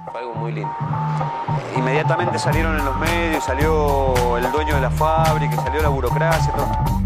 Fue algo muy lindo. Inmediatamente salieron en los medios, salió el dueño de la fábrica, salió la burocracia, todo.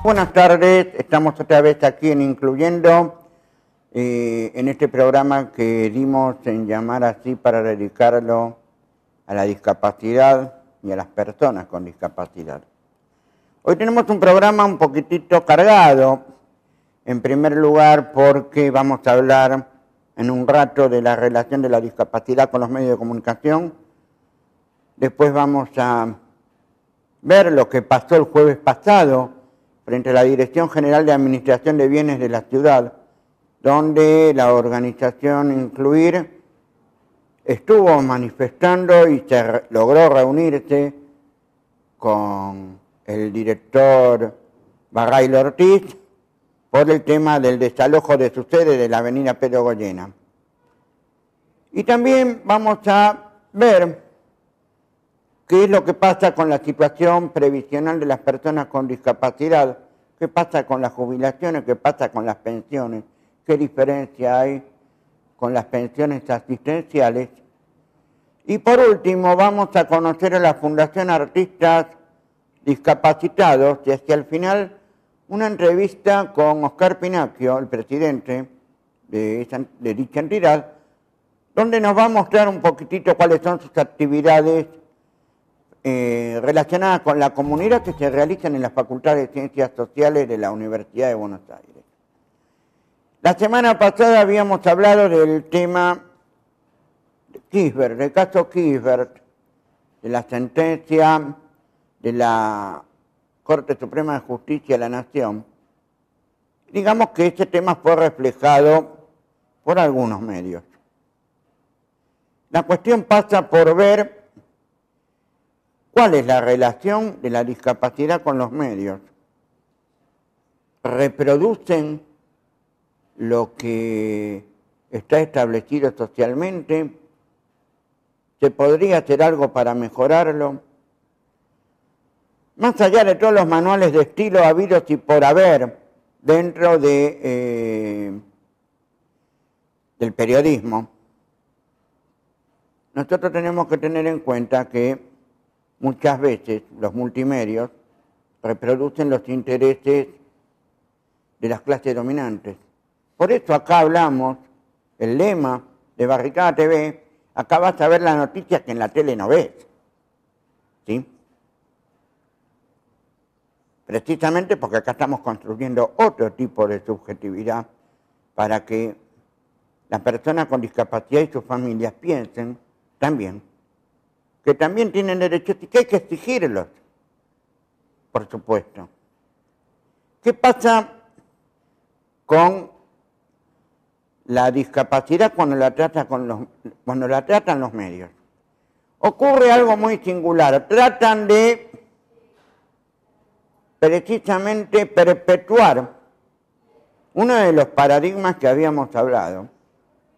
Buenas tardes, estamos otra vez aquí en Incluyendo, en este programa que dimos en llamar así para dedicarlo a la discapacidad y a las personas con discapacidad. Hoy tenemos un programa un poquitito cargado, en primer lugar porque vamos a hablar en un rato de la relación de la discapacidad con los medios de comunicación. Después vamos a ver lo que pasó el jueves pasado frente a la Dirección General de Administración de Bienes de la ciudad, donde la organización Incluir estuvo manifestando y se logró reunirse con el director Barrail Ortiz por el tema del desalojo de su sede de la avenida Pedro Goyena. Y también vamos a ver qué es lo que pasa con la situación previsional de las personas con discapacidad, qué pasa con las jubilaciones, qué pasa con las pensiones, qué diferencia hay con las pensiones asistenciales. Y por último vamos a conocer a la Fundación Artistas Discapacitados y hacia el final una entrevista con Oscar Pinacchio, el presidente de dicha entidad, donde nos va a mostrar un poquitito cuáles son sus actividades relacionadas con la comunidad que se realizan en la Facultad de Ciencias Sociales de la Universidad de Buenos Aires. La semana pasada habíamos hablado del tema de Kirchberg, del caso Kirchberg, de la sentencia de la Corte Suprema de Justicia de la Nación. Digamos que ese tema fue reflejado por algunos medios. La cuestión pasa por ver ¿cuál es la relación de la discapacidad con los medios? ¿Reproducen lo que está establecido socialmente? ¿Se podría hacer algo para mejorarlo? Más allá de todos los manuales de estilo habidos y por haber dentro del periodismo, nosotros tenemos que tener en cuenta que muchas veces los multimedios reproducen los intereses de las clases dominantes. Por eso acá hablamos, el lema de Barricada TV, acá vas a ver las noticias que en la tele no ves. ¿Sí? Precisamente porque acá estamos construyendo otro tipo de subjetividad para que las personas con discapacidad y sus familias piensen también que también tienen derechos y que hay que exigirlos, por supuesto. ¿Qué pasa con la discapacidad cuando la tratan los medios? Ocurre algo muy singular. Tratan de precisamente perpetuar uno de los paradigmas que habíamos hablado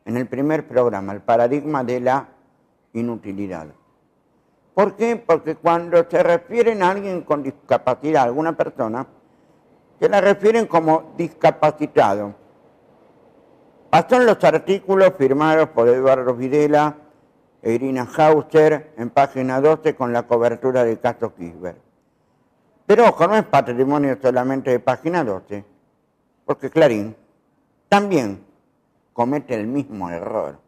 en el primer programa, el paradigma de la inutilidad. ¿Por qué? Porque cuando se refieren a alguien con discapacidad, a alguna persona, se la refieren como discapacitado. Pasó en los artículos firmados por Eduardo Videla e Irina Hauser en página 12 con la cobertura del caso Kirchberg. Pero ojo, no es patrimonio solamente de página 12, porque Clarín también comete el mismo error.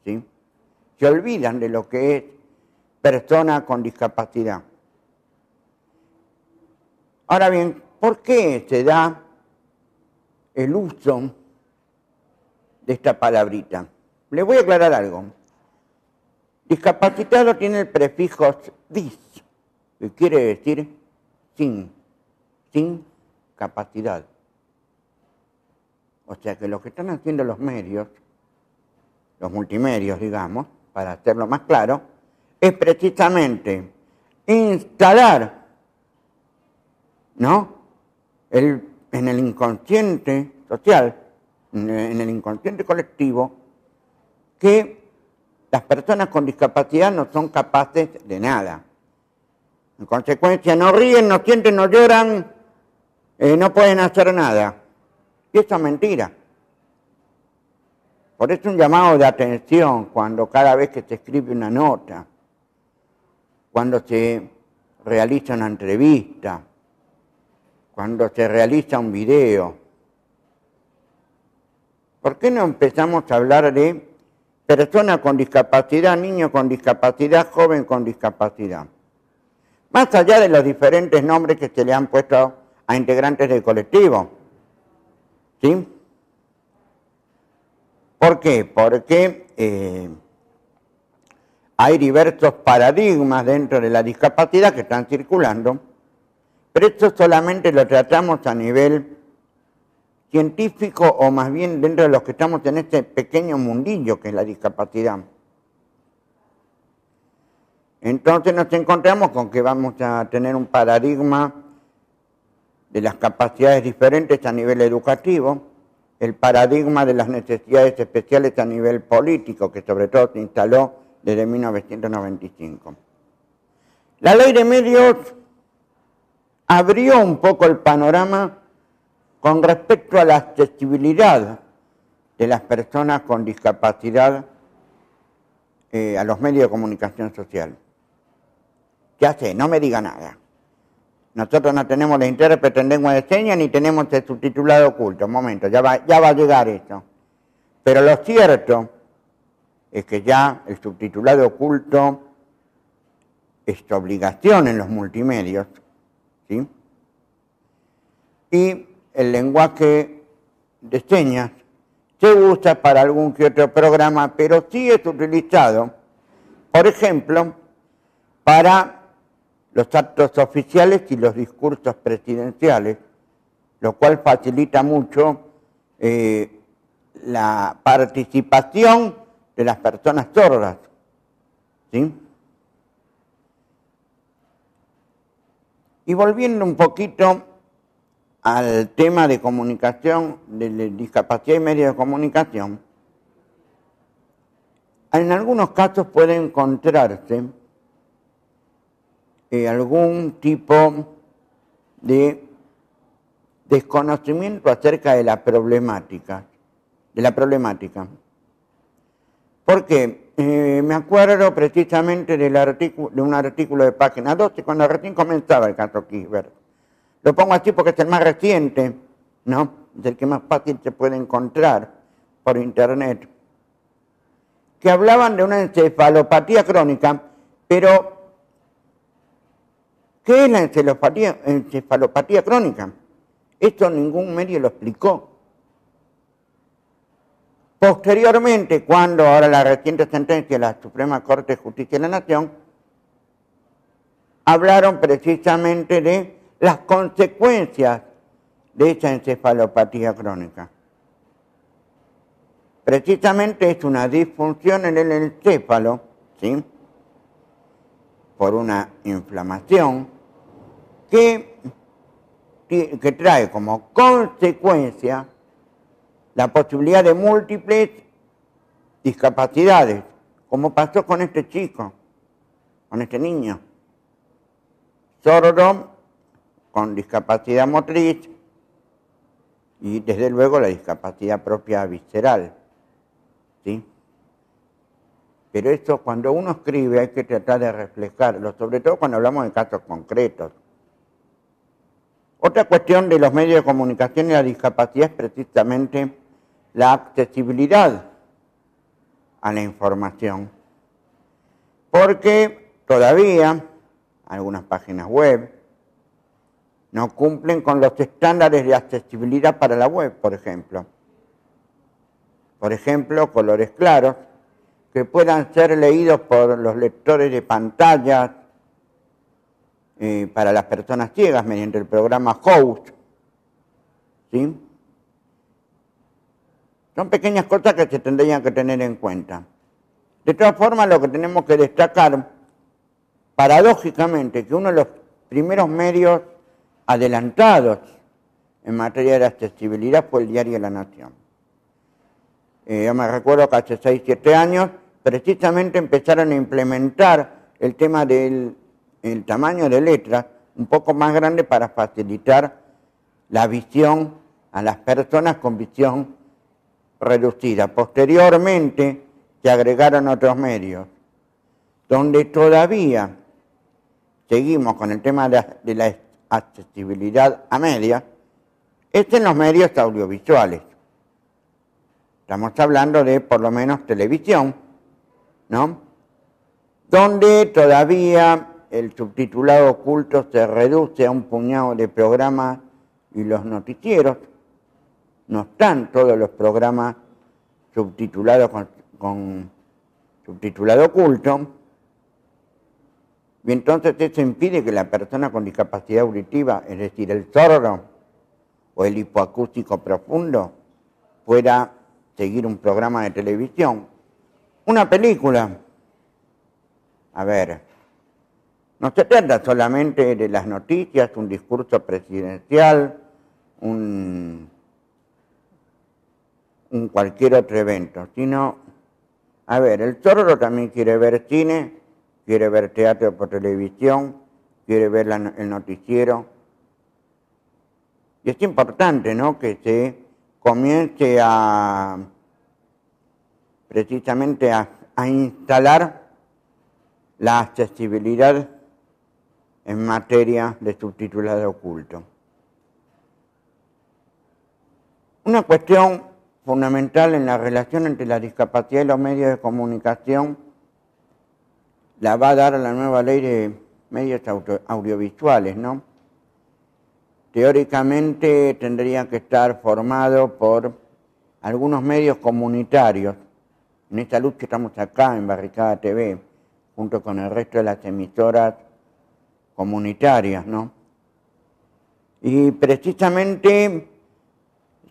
¿Sí? Se olvidan de lo que es persona con discapacidad. Ahora bien, ¿por qué se da el uso de esta palabrita? Les voy a aclarar algo. Discapacitado tiene el prefijo dis, que quiere decir sin capacidad. O sea que lo que están haciendo los medios, los multimedios, digamos, para hacerlo más claro, es precisamente instalar, ¿no?, en el inconsciente social, en el inconsciente colectivo, que las personas con discapacidad no son capaces de nada. En consecuencia, no ríen, no sienten, no lloran, no pueden hacer nada. Y eso es mentira. Por eso un llamado de atención cuando cada vez que se escribe una nota, cuando se realiza una entrevista, cuando se realiza un video. ¿Por qué no empezamos a hablar de persona con discapacidad, niño con discapacidad, joven con discapacidad? Más allá de los diferentes nombres que se le han puesto a integrantes del colectivo. ¿Sí? ¿Por qué? Porque hay diversos paradigmas dentro de la discapacidad que están circulando, pero esto solamente lo tratamos a nivel científico o más bien dentro de los que estamos en este pequeño mundillo que es la discapacidad. Entonces nos encontramos con que vamos a tener un paradigma de las capacidades diferentes a nivel educativo, el paradigma de las necesidades especiales a nivel político, que sobre todo se instaló desde 1995. La ley de medios abrió un poco el panorama con respecto a la accesibilidad de las personas con discapacidad a los medios de comunicación social. ¿Qué hace? No me diga nada. Nosotros no tenemos el intérprete en lengua de señas ni tenemos el subtitulado oculto. Un momento, ya va a llegar eso. Pero lo cierto es que ya el subtitulado oculto es obligación en los multimedios, ¿sí? Y el lenguaje de señas se usa para algún que otro programa, pero sí es utilizado, por ejemplo, para los actos oficiales y los discursos presidenciales, lo cual facilita mucho la participación de las personas sordas, ¿sí? Y volviendo un poquito al tema de comunicación, de discapacidad y medios de comunicación, en algunos casos puede encontrarse algún tipo de desconocimiento acerca de la problemática. ¿Por qué? Me acuerdo precisamente de un artículo de página 12, cuando recién comenzaba el caso Kirchberg. Lo pongo así porque es el más reciente, ¿no? Es el que más fácil se puede encontrar por internet. Que hablaban de una encefalopatía crónica, pero ¿qué es la encefalopatía crónica? Esto ningún medio lo explicó. Posteriormente, cuando ahora la reciente sentencia de la Suprema Corte de Justicia de la Nación, hablaron precisamente de las consecuencias de esa encefalopatía crónica. Precisamente es una disfunción en el encéfalo, ¿sí?, por una inflamación que trae como consecuencia la posibilidad de múltiples discapacidades, como pasó con este chico, con este niño, sordo, con discapacidad motriz y desde luego la discapacidad propia visceral, ¿sí? Pero eso cuando uno escribe hay que tratar de reflejarlo, sobre todo cuando hablamos de casos concretos. Otra cuestión de los medios de comunicación y la discapacidad es precisamente la accesibilidad a la información. Porque todavía algunas páginas web no cumplen con los estándares de accesibilidad para la web, por ejemplo. Por ejemplo, colores claros, que puedan ser leídos por los lectores de pantallas, para las personas ciegas mediante el programa Host. ¿Sí? Son pequeñas cosas que se tendrían que tener en cuenta. De todas formas, lo que tenemos que destacar, paradójicamente, que uno de los primeros medios adelantados en materia de accesibilidad fue el diario La Nación. Yo me recuerdo que hace 6, 7 años precisamente empezaron a implementar el tema del tamaño de letras un poco más grande para facilitar la visión a las personas con visión reducida. Posteriormente se agregaron otros medios, donde todavía seguimos con el tema de la accesibilidad a medias, es en los medios audiovisuales. Estamos hablando de por lo menos televisión, ¿no? Donde todavía el subtitulado oculto se reduce a un puñado de programas y los noticieros. No están todos los programas subtitulados con subtitulado oculto. Y entonces eso impide que la persona con discapacidad auditiva, es decir, el sordo o el hipoacústico profundo, pueda seguir un programa de televisión. Una película. A ver, no se trata solamente de las noticias, un discurso presidencial, un cualquier otro evento, sino, a ver, el sordo también quiere ver cine, quiere ver teatro por televisión, quiere ver el noticiero. Y es importante, ¿no?, que se comience precisamente a instalar la accesibilidad en materia de subtitulado oculto. Una cuestión fundamental en la relación entre la discapacidad y los medios de comunicación la va a dar la nueva ley de medios audiovisuales, ¿no? Teóricamente tendría que estar formado por algunos medios comunitarios. En esta lucha estamos acá en Barricada TV, junto con el resto de las emisoras comunitarias, ¿no? Y precisamente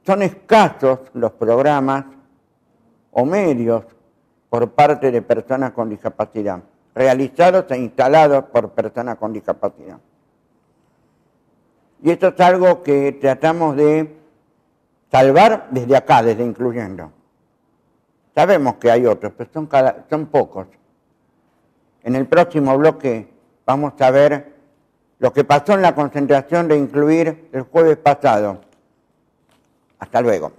son escasos los programas o medios por parte de personas con discapacidad, realizados e instalados por personas con discapacidad. Y esto es algo que tratamos de salvar desde acá, desde Incluyendo. Sabemos que hay otros, pero son pocos. En el próximo bloque vamos a ver lo que pasó en la concentración de Incluir el jueves pasado. Hasta luego.